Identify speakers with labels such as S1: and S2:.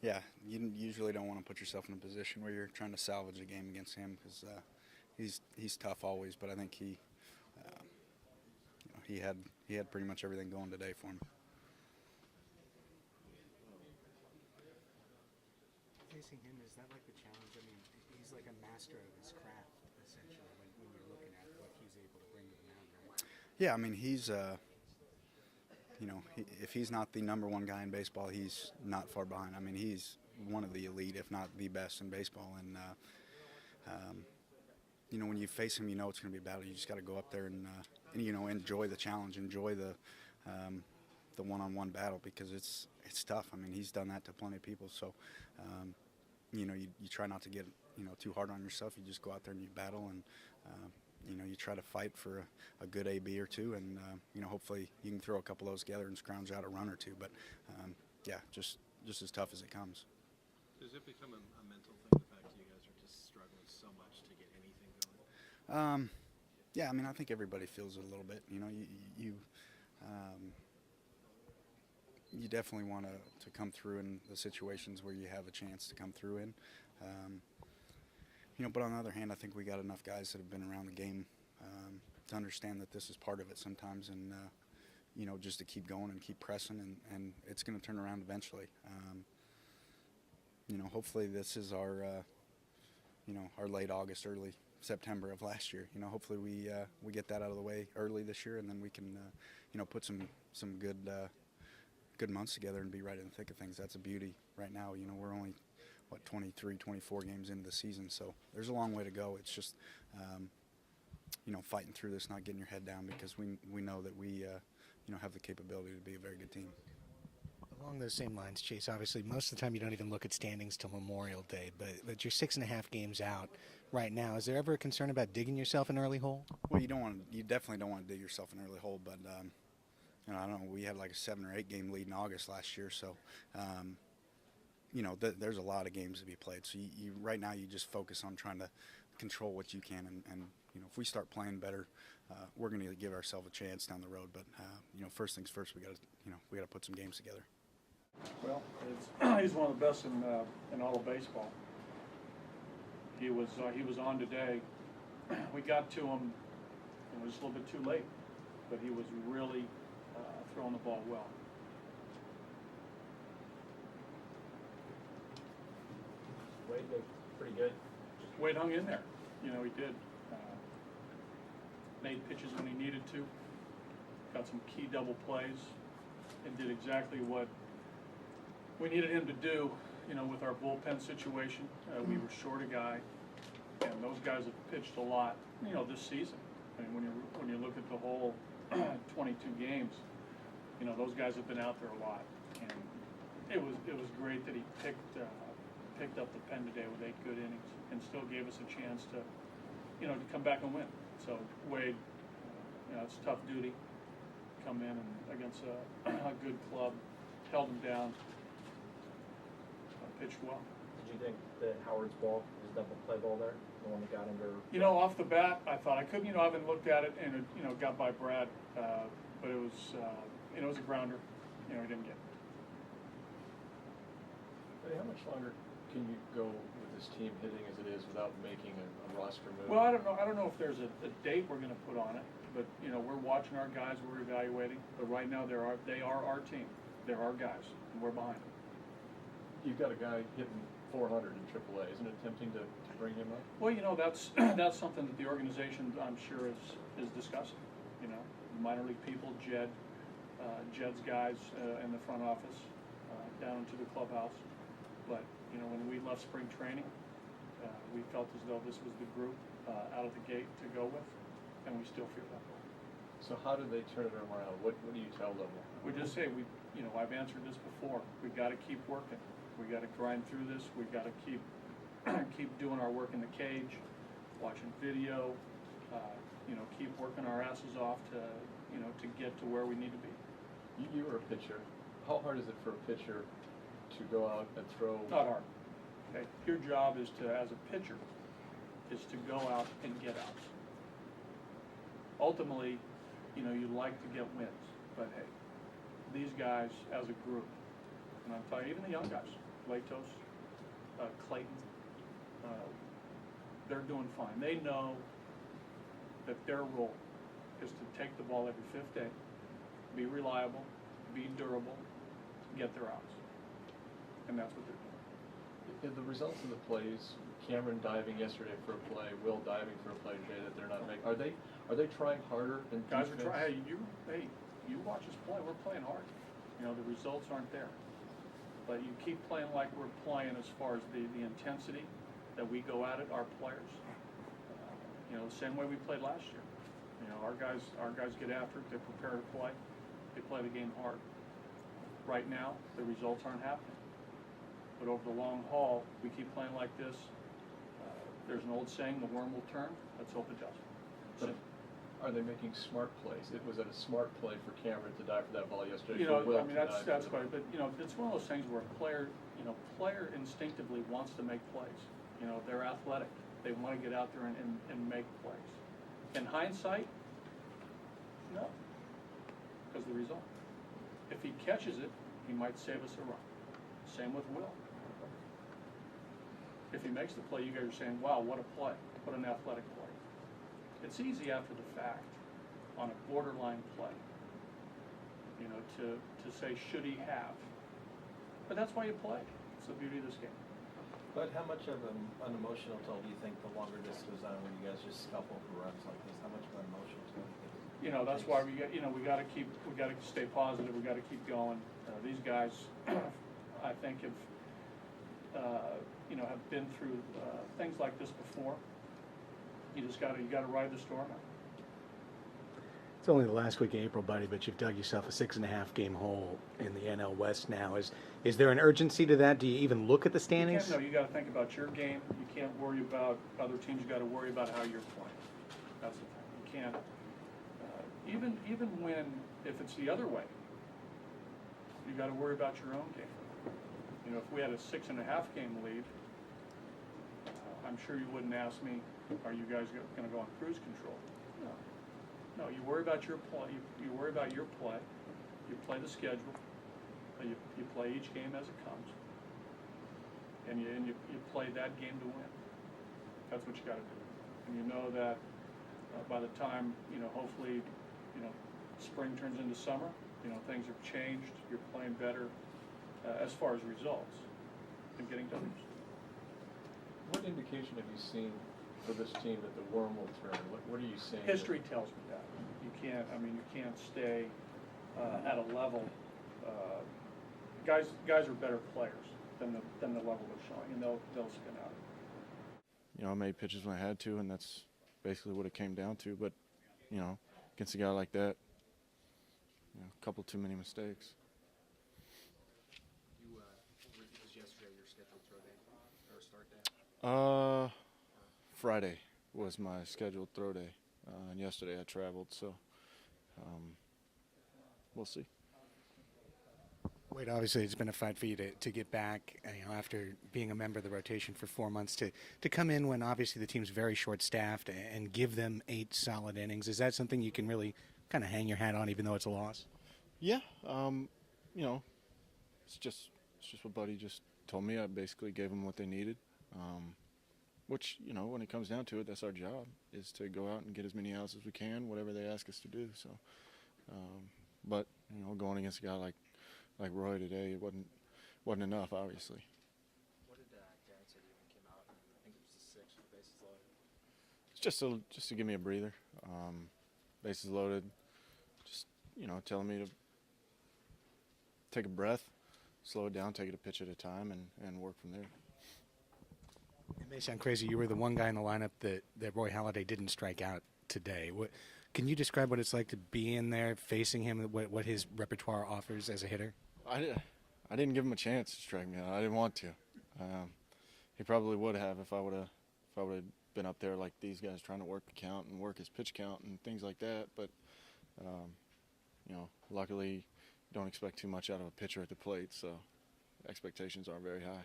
S1: Yeah, you usually don't want to put yourself in a position where you're trying to salvage a game against him because he's tough always. But I think uh, he had pretty much everything going today for him.
S2: Facing him, is that like the challenge? I mean, he's like a master of his craft, essentially, when you're looking at what he's able to bring to the mound, right?
S1: Yeah, I mean he's if he's not the number one guy in baseball, he's not far behind. I mean he's one of the elite, if not the best in baseball, and when you face him, it's going to be a battle. You just got to go up there and enjoy the challenge, enjoy the one-on-one battle because it's tough. I mean, he's done that to plenty of people. So, you try not to get too hard on yourself. You just go out there and you battle, and you try to fight for a good AB or two, and hopefully you can throw a couple of those together and scrounge out a run or two. But yeah, just as tough as it comes.
S3: Does it become a mental thing, the fact that you guys are just struggling so much to get anything going?
S1: Yeah, I mean, I think everybody feels it a little bit. You definitely want to come through in the situations where you have a chance to come through in. But on the other hand, I think we got enough guys that have been around the game to understand that this is part of it sometimes, and just to keep going and keep pressing, and it's going to turn around eventually. Hopefully this is our late August, early September of last year. Hopefully we get that out of the way early this year, and then we can put some good months together and be right in the thick of things. That's a beauty right now. We're only 23, 24 games into the season, so there's a long way to go. It's just fighting through this, not getting your head down, because we know that we have the capability to be a very good team.
S2: Along those same lines, Chase, obviously most of the time you don't even look at standings till Memorial Day, but you're 6.5 games out right now. Is there ever a concern about digging yourself an early hole?
S1: Well, you definitely don't want to dig yourself an early hole, but I don't know, we had like a 7 or 8 game lead in August last year, so there's a lot of games to be played. So you right now you just focus on trying to control what you can, and if we start playing better, we're going to give ourselves a chance down the road. But first things first, we got to put some games together.
S4: Well, he's one of the best in all of baseball. He was on today. We got to him, just a little bit too late, but he was really throwing the ball well.
S5: Wade looked pretty good.
S4: Wade hung in there. He did. Made pitches when he needed to. Got some key double plays, and did exactly what we needed him to do, with our bullpen situation. We were short a guy, and those guys have pitched a lot, this season. I mean, when you look at the whole 22 games, those guys have been out there a lot, and it was great that he picked up the pen today with 8 good innings and still gave us a chance to come back and win. So Wade, it's tough duty. Come in and against a good club, held him down. Pitched well.
S5: Did you think that Howard's ball, his double play ball there, the one that got under?
S4: Off the bat, I thought I couldn't. I haven't looked at it, and it, got by Brad, but it was, it was a grounder. He didn't get it.
S3: Hey, how much longer can you go with this team hitting as it is without making a roster move?
S4: Well, I don't know if there's a date we're going to put on it, but we're watching our guys, we're evaluating. But right now, they are our team. They're our guys, and we're behind them.
S3: You've got a guy hitting 400 in AAA. Isn't it tempting to bring him up?
S4: Well, that's something that the organization, I'm sure, is discussing. Minor league people, Jed's guys in the front office, down into the clubhouse. But when we left spring training, we felt as though this was the group out of the gate to go with, and we still feel that way.
S3: So how do they turn it around? What do you tell them?
S4: We just say I've answered this before. We've got to keep working. We got to grind through this. We got to keep doing our work in the cage, watching video. Keep working our asses off to get to where we need to be.
S3: You were a pitcher. How hard is it for a pitcher to go out and throw?
S4: Not hard. Okay. Your job is as a pitcher, is to go out and get outs. Ultimately, you like to get wins, but hey, these guys as a group, and I'm talking even the young guys, Latos, Clayton, they're doing fine. They know that their role is to take the ball every fifth day, be reliable, be durable, get their outs. And that's what they're doing.
S6: The results of the plays, Cameron diving yesterday for a play, Will diving for a play today that they're not making, are they trying harder than
S4: Guys
S6: defense?
S4: are trying. You watch us play. We're playing hard. You know, the results aren't there. But you keep playing like we're playing as far as the intensity that we go at it, our players. You know, the same way we played last year. You know, our guys get after it. They prepare to play. They play the game hard. Right now, the results aren't happening. But over the long haul, we keep playing like this. There's an old saying, the worm will turn. Let's hope it does.
S6: But are they making smart plays? Was it a smart play for Cameron to dive for that ball yesterday?
S4: You know,
S6: for Will
S4: I mean,
S6: to
S4: that's
S6: dive for
S4: quite. But you know, it's one of those things where a player instinctively wants to make plays. You know, they're athletic. They want to get out there and make plays. In hindsight, no, because the result. If he catches it, he might save us a run. Same with Will. If he makes the play, you guys are saying, wow, what a play. What an athletic play. It's easy after the fact on a borderline play, you know, to say, should he have? But that's why you play. It's the beauty of this game.
S5: But how much of an emotional toll do you think the longer this goes on when you guys just scuffle for runs like this? How much of an emotional toll do you think?
S4: You know, that's why we got to stay positive. We got to keep going. These guys, I think, have been through things like this before. You got to ride the storm out.
S2: It's only the last week of April, buddy, but you've dug yourself a 6.5 game hole in the NL West now. Is there an urgency to that? Do you even look at the standings?
S4: You got to think about your game. You can't worry about other teams. You got to worry about how you're playing. That's the thing. You can't. Even when, if it's the other way, you got to worry about your own game. You know, if we had a 6.5 game lead, I'm sure you wouldn't ask me, are you guys going to go on cruise control? No, you worry about your play. You worry about your play. You play the schedule. You play each game as it comes, and you play that game to win. That's what you got to do. And you know that by the time hopefully spring turns into summer, things have changed. You're playing better as far as results and getting W's.
S6: What indication have you seen for this team that the worm will turn? What are you seeing?
S4: History tells me that. You can't stay at a level. Guys are better players than the level they're showing, and they'll spin out.
S7: I made pitches when I had to, and that's basically what it came down to. But, against a guy like that, a couple too many mistakes.
S3: Was yesterday your scheduled throw day or start day?
S7: Friday was my scheduled throw day, and yesterday I traveled, so we'll see.
S2: Wade, obviously it's been a fight for you to get back, after being a member of the rotation for 4 months, to come in when obviously the team's very short-staffed and give them 8 solid innings. Is that something you can really kind of hang your hat on, even though it's a loss?
S7: Yeah, it's just what Buddy just told me. I basically gave them what they needed, which, when it comes down to it, that's our job, is to go out and get as many outs as we can, whatever they ask us to do. So, but, going against a guy like Roy today, it wasn't enough, obviously.
S3: What did Darren say to you when he came out? I think it was the 6th, bases loaded.
S7: It's just to give me a breather. Bases loaded. Just telling me to take a breath, slow it down, take it a pitch at a time, and work from there.
S2: It may sound crazy. You were the one guy in the lineup that Roy Halladay didn't strike out today. Can you describe what it's like to be in there, facing him, what his repertoire offers as a hitter?
S7: I didn't give him a chance to strike me out. I didn't want to. He probably would have if I would have been up there like these guys, trying to work the count and work his pitch count and things like that. But luckily, you don't expect too much out of a pitcher at the plate, so expectations aren't very high.